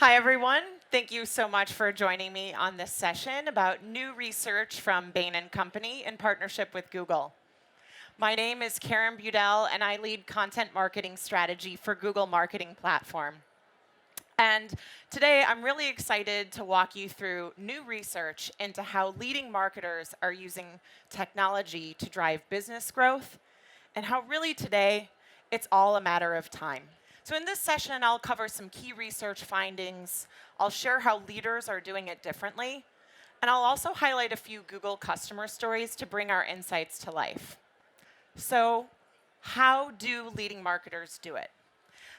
Hi, everyone. Thank you so much for joining me on this session about new research from Bain & Company in partnership with Google. My name is Karen Budell, and I lead content marketing strategy for Google Marketing Platform. And today, I'm really excited to walk you through new research into how leading marketers are using technology to drive business growth, and how really today, it's all a matter of time. So in this session, I'll cover some key research findings. I'll share how leaders are doing it differently. And I'll also highlight a few Google customer stories to bring our insights to life. So how do leading marketers do it?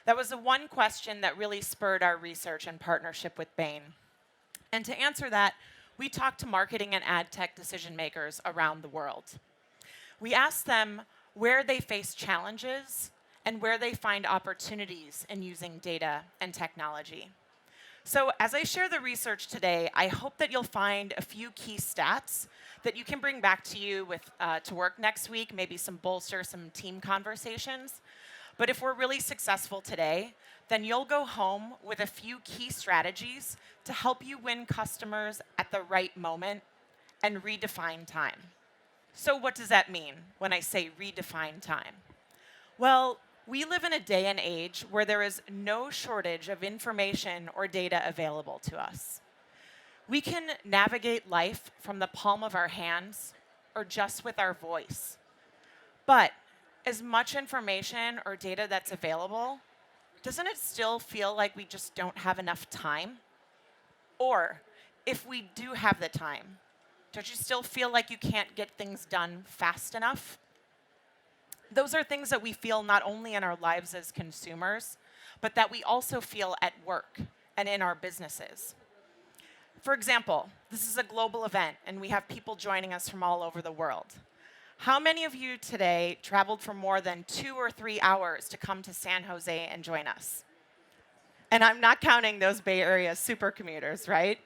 That was the one question that really spurred our research in partnership with Bain. And to answer that, we talked to marketing and ad tech decision makers around the world. We asked them where they face challenges and where they find opportunities in using data and technology. So as I share the research today, I hope that you'll find a few key stats that you can bring back to you to work next week, maybe bolster some team conversations. But if we're really successful today, then you'll go home with a few key strategies to help you win customers at the right moment and redefine time. So what does that mean when I say redefine time? Well, we live in a day and age where there is no shortage of information or data available to us. We can navigate life from the palm of our hands or just with our voice. But as much information or data that's available, doesn't it still feel like we just don't have enough time? Or if we do have the time, don't you still feel like you can't get things done fast enough? Those are things that we feel not only in our lives as consumers, but that we also feel at work and in our businesses. For example, this is a global event, and we have people joining us from all over the world. How many of you today traveled for more than 2 or 3 hours to come to San Jose and join us? And I'm not counting those Bay Area super commuters, right?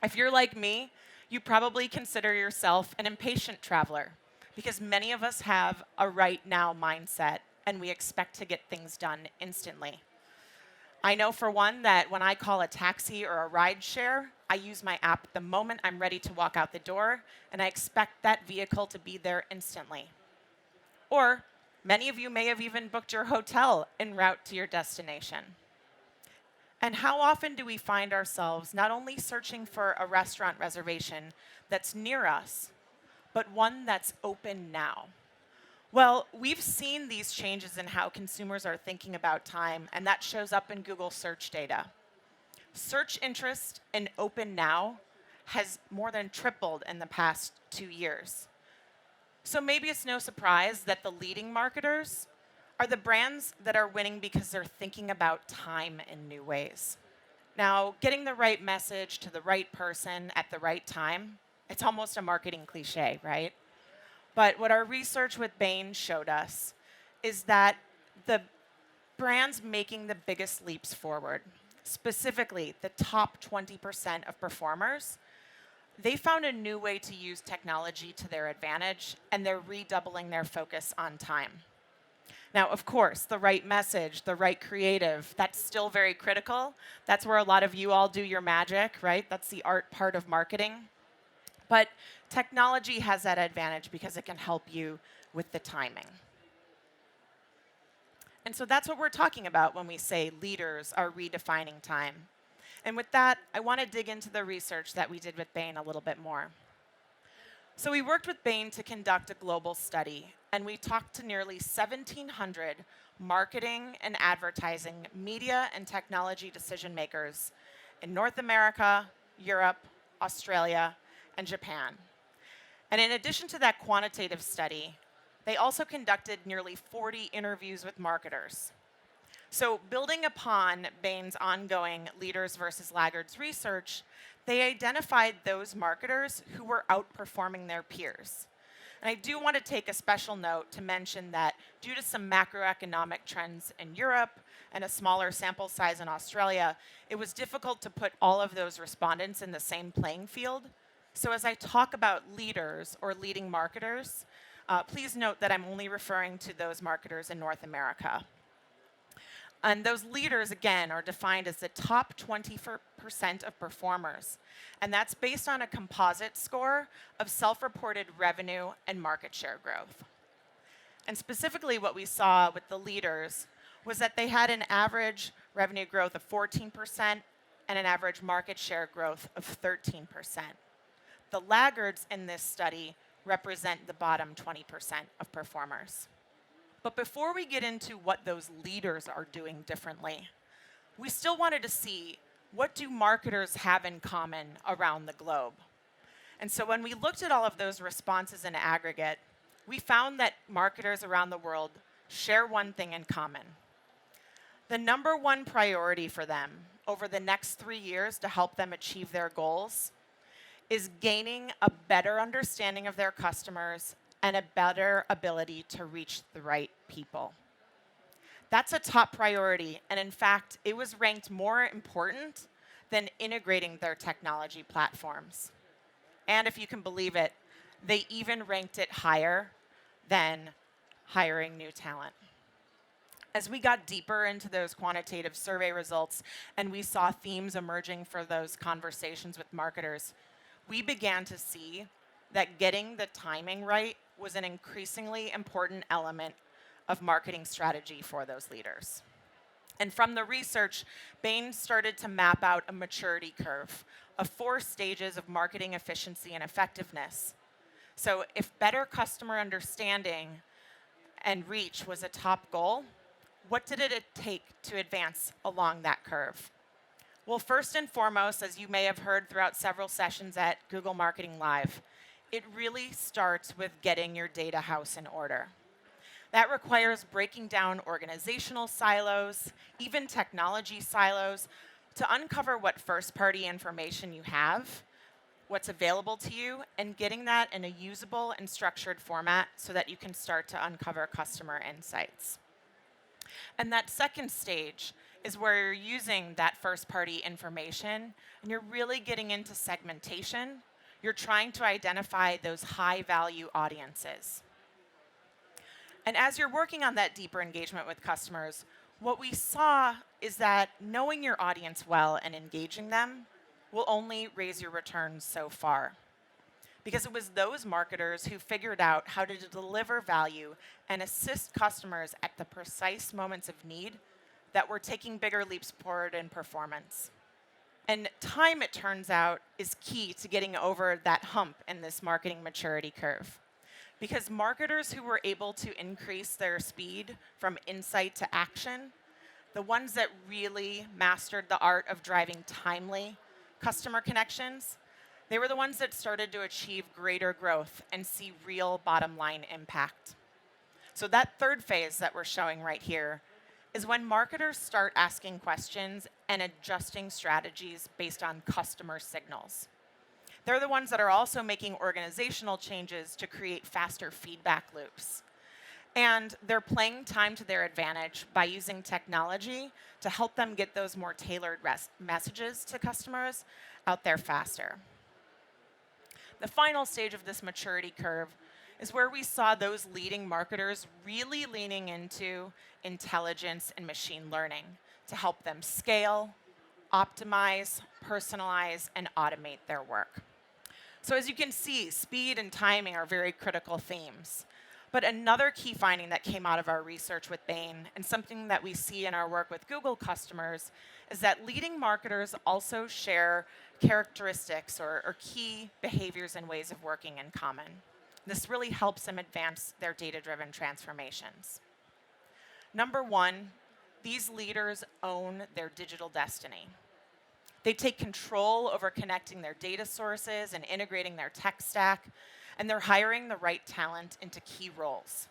If you're like me, you probably consider yourself an impatient traveler, because many of us have a right now mindset and we expect to get things done instantly. I know for one that when I call a taxi or a ride share, I use my app the moment I'm ready to walk out the door, and I expect that vehicle to be there instantly. Or many of you may have even booked your hotel en route to your destination. And how often do we find ourselves not only searching for a restaurant reservation that's near us, but one that's open now? Well, we've seen these changes in how consumers are thinking about time, and that shows up in Google search data. Search interest in open now has more than tripled in the past 2 years. So maybe it's no surprise that the leading marketers are the brands that are winning because they're thinking about time in new ways. Now, getting the right message to the right person at the right time, it's almost a marketing cliche, right? But what our research with Bain showed us is that the brands making the biggest leaps forward, specifically the top 20% of performers, they found a new way to use technology to their advantage, and they're redoubling their focus on time. Now, of course, the right message, the right creative, that's still very critical. That's where a lot of you all do your magic, right? That's the art part of marketing. But technology has that advantage because it can help you with the timing. And so that's what we're talking about when we say leaders are redefining time. And with that, I want to dig into the research that we did with Bain a little bit more. So we worked with Bain to conduct a global study, and we talked to nearly 1,700 marketing and advertising, media and technology decision makers in North America, Europe, Australia, and Japan. And in addition to that quantitative study, they also conducted nearly 40 interviews with marketers. So building upon Bain's ongoing leaders versus laggards research, they identified those marketers who were outperforming their peers. And I do want to take a special note to mention that due to some macroeconomic trends in Europe and a smaller sample size in Australia, it was difficult to put all of those respondents in the same playing field. So as I talk about leaders or leading marketers, please note that I'm only referring to those marketers in North America. And those leaders, again, are defined as the top 20% of performers. And that's based on a composite score of self-reported revenue and market share growth. And specifically what we saw with the leaders was that they had an average revenue growth of 14% and an average market share growth of 13%. The laggards in this study represent the bottom 20% of performers. But before we get into what those leaders are doing differently, we still wanted to see, what do marketers have in common around the globe? And so when we looked at all of those responses in aggregate, we found that marketers around the world share one thing in common. The number one priority for them over the next 3 years to help them achieve their goals is gaining a better understanding of their customers and a better ability to reach the right people. That's a top priority, and in fact, it was ranked more important than integrating their technology platforms. And if you can believe it, they even ranked it higher than hiring new talent. As we got deeper into those quantitative survey results and we saw themes emerging for those conversations with marketers, we began to see that getting the timing right was an increasingly important element of marketing strategy for those leaders. And from the research, Bain started to map out a maturity curve of 4 stages of marketing efficiency and effectiveness. So if better customer understanding and reach was a top goal, what did it take to advance along that curve? Well, first and foremost, as you may have heard throughout several sessions at Google Marketing Live, it really starts with getting your data house in order. That requires breaking down organizational silos, even technology silos, to uncover what first-party information you have, what's available to you, and getting that in a usable and structured format so that you can start to uncover customer insights. And that second stage is where you're using that first-party information and you're really getting into segmentation. You're trying to identify those high-value audiences. And as you're working on that deeper engagement with customers, what we saw is that knowing your audience well and engaging them will only raise your returns so far. Because it was those marketers who figured out how to deliver value and assist customers at the precise moments of need that were taking bigger leaps forward in performance. And time, it turns out, is key to getting over that hump in this marketing maturity curve. Because marketers who were able to increase their speed from insight to action, the ones that really mastered the art of driving timely customer connections, they were the ones that started to achieve greater growth and see real bottom line impact. So that third phase that we're showing right here is when marketers start asking questions and adjusting strategies based on customer signals. They're the ones that are also making organizational changes to create faster feedback loops. And they're playing time to their advantage by using technology to help them get those more tailored messages to customers out there faster. The final stage of this maturity curve is where we saw those leading marketers really leaning into intelligence and machine learning to help them scale, optimize, personalize, and automate their work. So as you can see, speed and timing are very critical themes. But another key finding that came out of our research with Bain, and something that we see in our work with Google customers, is that leading marketers also share characteristics or key behaviors and ways of working in common. This really helps them advance their data-driven transformations. Number one, these leaders own their digital destiny. They take control over connecting their data sources and integrating their tech stack, and they're hiring the right talent into key roles.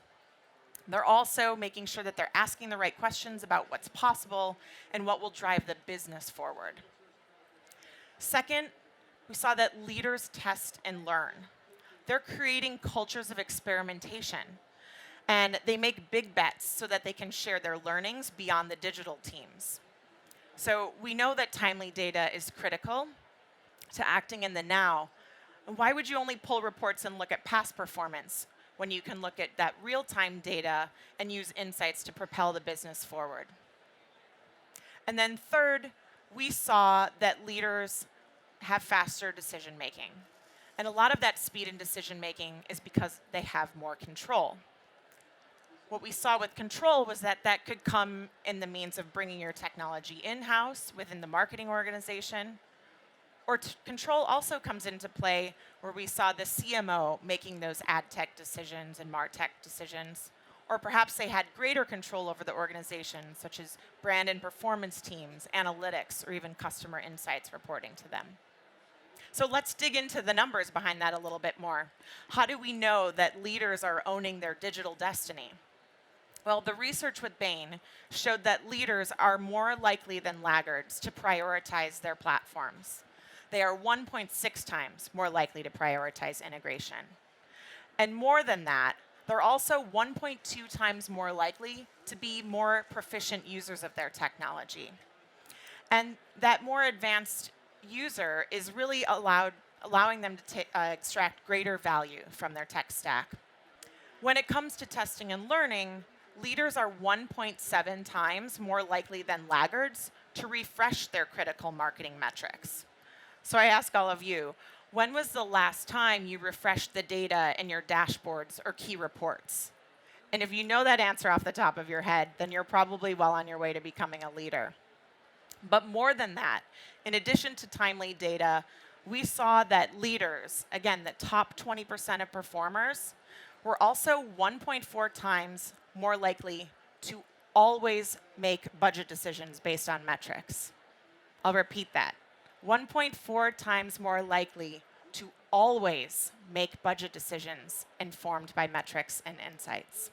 They're also making sure that they're asking the right questions about what's possible and what will drive the business forward. Second, we saw that leaders test and learn. They're creating cultures of experimentation, and they make big bets so that they can share their learnings beyond the digital teams. So we know that timely data is critical to acting in the now. Why would you only pull reports and look at past performance when you can look at that real-time data and use insights to propel the business forward? And then third, we saw that leaders have faster decision making. And a lot of that speed in decision making is because they have more control. What we saw with control was that that could come in the means of bringing your technology in-house within the marketing organization. Or control also comes into play where we saw the CMO making those ad tech decisions and martech decisions. Or perhaps they had greater control over the organization, such as brand and performance teams, analytics, or even customer insights reporting to them. So let's dig into the numbers behind that a little bit more. How do we know that leaders are owning their digital destiny? Well, the research with Bain showed that leaders are more likely than laggards to prioritize their platforms. They are 1.6 times more likely to prioritize integration. And more than that, they're also 1.2 times more likely to be more proficient users of their technology. And that more advanced user is really allowing them to extract greater value from their tech stack. When it comes to testing and learning, leaders are 1.7 times more likely than laggards to refresh their critical marketing metrics. So I ask all of you, when was the last time you refreshed the data in your dashboards or key reports? And if you know that answer off the top of your head, then you're probably well on your way to becoming a leader. But more than that, in addition to timely data, we saw that leaders, again, the top 20% of performers, were also 1.4 times more likely to always make budget decisions based on metrics. I'll repeat that. 1.4 times more likely to always make budget decisions informed by metrics and insights.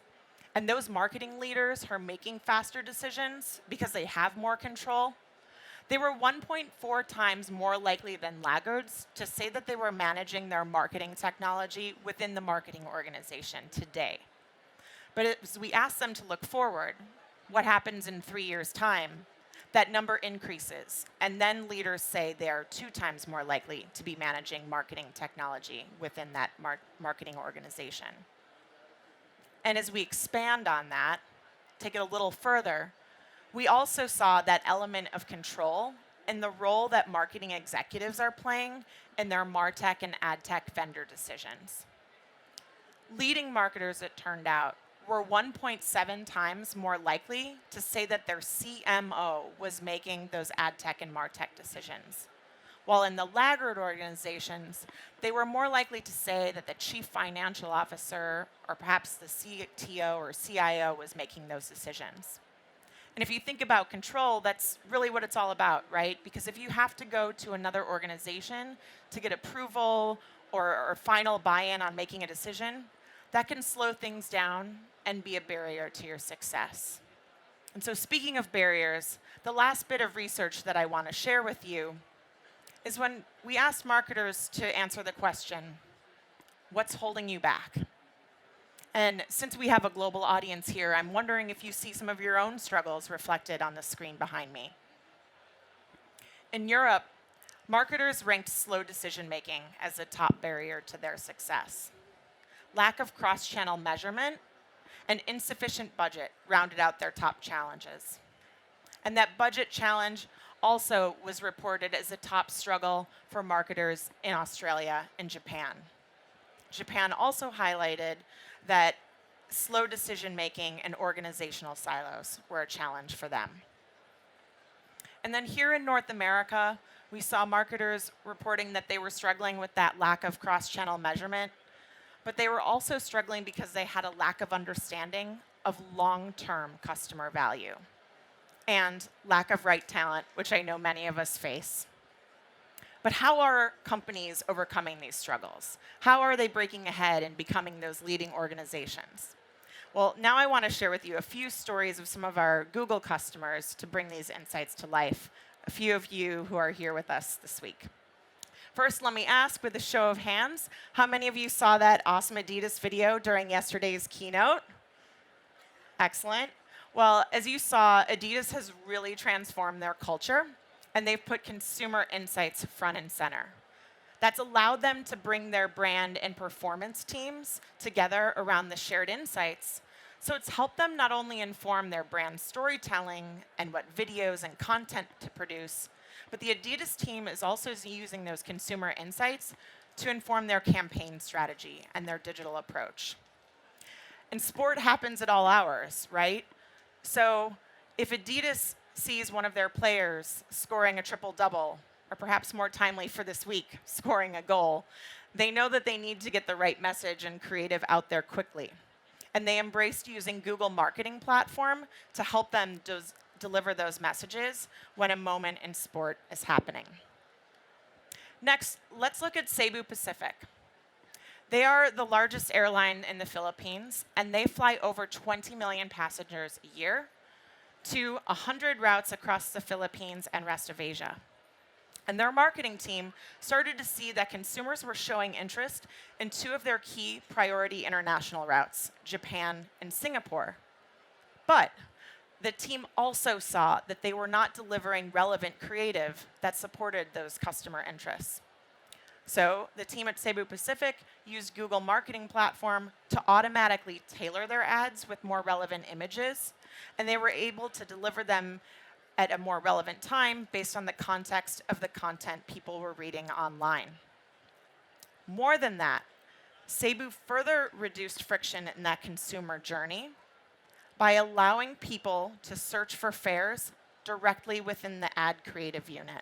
And those marketing leaders who are making faster decisions because they have more control, they were 1.4 times more likely than laggards to say that they were managing their marketing technology within the marketing organization today. But as we ask them to look forward, what happens in 3 years' time? That number increases, and then leaders say they are 2 times more likely to be managing marketing technology within that marketing organization. And as we expand on that, take it a little further, we also saw that element of control and the role that marketing executives are playing in their martech and ad tech vendor decisions. Leading marketers, it turned out, were 1.7 times more likely to say that their CMO was making those ad tech and martech decisions. While in the laggard organizations, they were more likely to say that the chief financial officer or perhaps the CTO or CIO was making those decisions. And if you think about control, that's really what it's all about, right? Because if you have to go to another organization to get approval or final buy-in on making a decision, that can slow things down and be a barrier to your success. And so speaking of barriers, the last bit of research that I want to share with you is when we asked marketers to answer the question, what's holding you back? And since we have a global audience here, I'm wondering if you see some of your own struggles reflected on the screen behind me. In Europe, marketers ranked slow decision-making as a top barrier to their success. Lack of cross-channel measurement and insufficient budget rounded out their top challenges. And that budget challenge also was reported as a top struggle for marketers in Australia and Japan. Japan also highlighted that slow decision-making and organizational silos were a challenge for them. And then here in North America, we saw marketers reporting that they were struggling with that lack of cross-channel measurement, but they were also struggling because they had a lack of understanding of long-term customer value and lack of right talent, which I know many of us face. But how are companies overcoming these struggles? How are they breaking ahead and becoming those leading organizations? Well, now I want to share with you a few stories of some of our Google customers to bring these insights to life, a few of you who are here with us this week. First, let me ask with a show of hands, how many of you saw that awesome Adidas video during yesterday's keynote? Excellent. Well, as you saw, Adidas has really transformed their culture, and they've put consumer insights front and center. That's allowed them to bring their brand and performance teams together around the shared insights So it's helped them not only inform their brand storytelling and what videos and content to produce, but the Adidas team is also using those consumer insights to inform their campaign strategy and their digital approach. And sport happens at all hours, right? So if Adidas sees one of their players scoring a triple-double, or perhaps more timely for this week, scoring a goal, they know that they need to get the right message and creative out there quickly. And they embraced using Google Marketing Platform to help them deliver those messages when a moment in sport is happening. Next, let's look at Cebu Pacific. They are the largest airline in the Philippines, and they fly over 20 million passengers a year to 100 routes across the Philippines and rest of Asia. And their marketing team started to see that consumers were showing interest in two of their key priority international routes, Japan and Singapore. But the team also saw that they were not delivering relevant creative that supported those customer interests. So the team at Cebu Pacific used Google Marketing Platform to automatically tailor their ads with more relevant images, and they were able to deliver them at a more relevant time based on the context of the content people were reading online. More than that, Cebu further reduced friction in that consumer journey by allowing people to search for fares directly within the ad creative unit.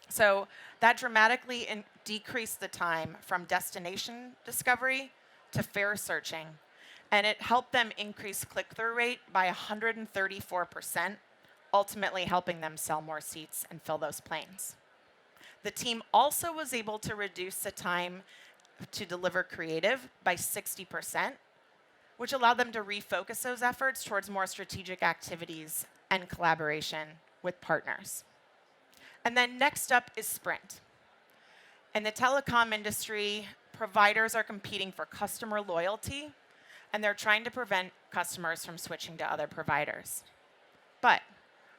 So that dramatically decreased the time from destination discovery to fare searching, and it helped them increase click-through rate by 134%, ultimately helping them sell more seats and fill those planes. The team also was able to reduce the time to deliver creative by 60%, which allowed them to refocus those efforts towards more strategic activities and collaboration with partners. And then next up is Sprint. In the telecom industry, providers are competing for customer loyalty, and they're trying to prevent customers from switching to other providers. But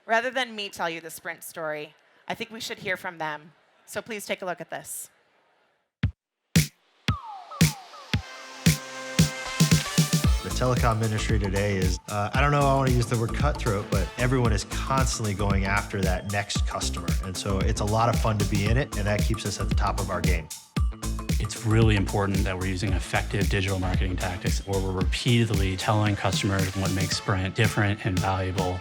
rather than me tell you the Sprint story, I think we should hear from them. So please take a look at this. The telecom industry today is, I don't know, I want to use the word cutthroat, but everyone is constantly going after that next customer. And so it's a lot of fun to be in it, and that keeps us at the top of our game. It's really important that we're using effective digital marketing tactics where we're repeatedly telling customers what makes Sprint different and valuable.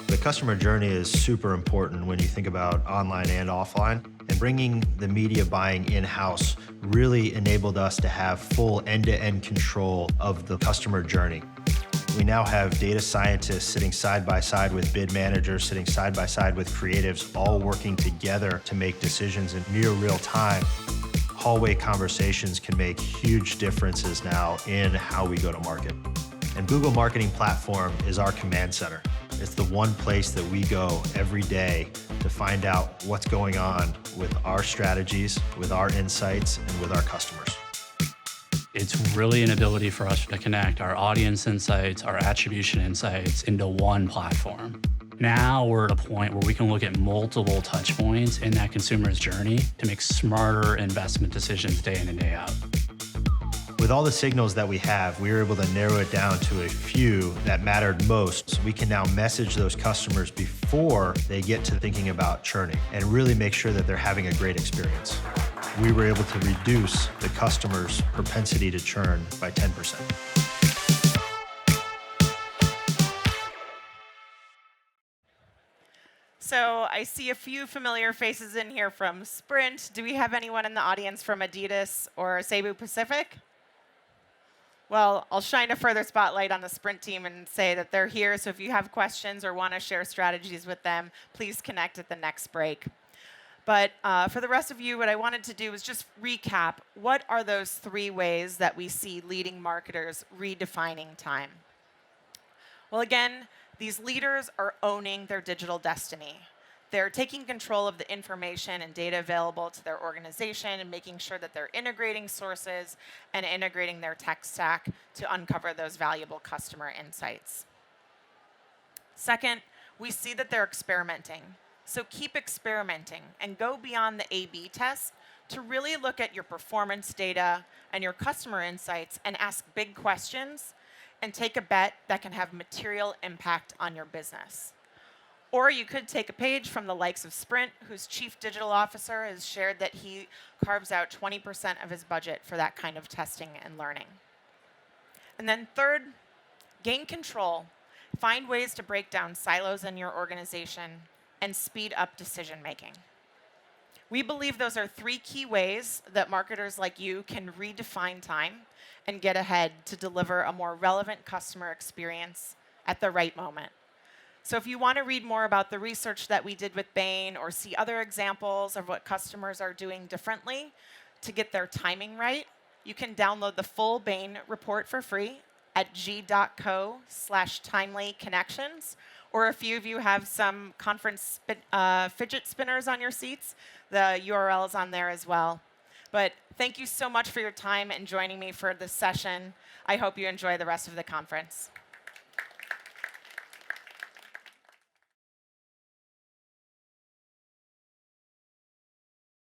The customer journey is super important when you think about online and offline. And bringing the media buying in-house really enabled us to have full end-to-end control of the customer journey. We now have data scientists sitting side by side with bid managers, sitting side by side with creatives, all working together to make decisions in near real time. Hallway conversations can make huge differences now in how we go to market. And Google Marketing Platform is our command center. It's the one place that we go every day to find out what's going on with our strategies, with our insights, and with our customers. It's really an ability for us to connect our audience insights, our attribution insights into one platform. Now we're at a point where we can look at multiple touch points in that consumer's journey to make smarter investment decisions day in and day out. With all the signals that we have, we were able to narrow it down to a few that mattered most. So we can now message those customers before they get to thinking about churning and really make sure that they're having a great experience. We were able to reduce the customer's propensity to churn by 10%. So I see a few familiar faces in here from Sprint. Do we have anyone in the audience from Adidas or Cebu Pacific? Well, I'll shine a further spotlight on the Sprint team and say that they're here. So if you have questions or want to share strategies with them, please connect at the next break. But for the rest of you, what I wanted to do is just recap. What are those 3 ways that we see leading marketers redefining time? Well, again, these leaders are owning their digital destiny. They're taking control of the information and data available to their organization and making sure that they're integrating sources and integrating their tech stack to uncover those valuable customer insights. Second, we see that they're experimenting. So keep experimenting and go beyond the A/B test to really look at your performance data and your customer insights and ask big questions and take a bet that can have material impact on your business. Or you could take a page from the likes of Sprint, whose chief digital officer has shared that he carves out 20% of his budget for that kind of testing and learning. And then third, gain control. Find ways to break down silos in your organization and speed up decision making. We believe those are 3 key ways that marketers like you can redefine time and get ahead to deliver a more relevant customer experience at the right moment. So if you want to read more about the research that we did with Bain or see other examples of what customers are doing differently to get their timing right, you can download the full Bain report for free at g.co/timelyconnections. Or if few of you have some conference fidget spinners on your seats, the URL is on there as well. But thank you so much for your time and joining me for this session. I hope you enjoy the rest of the conference.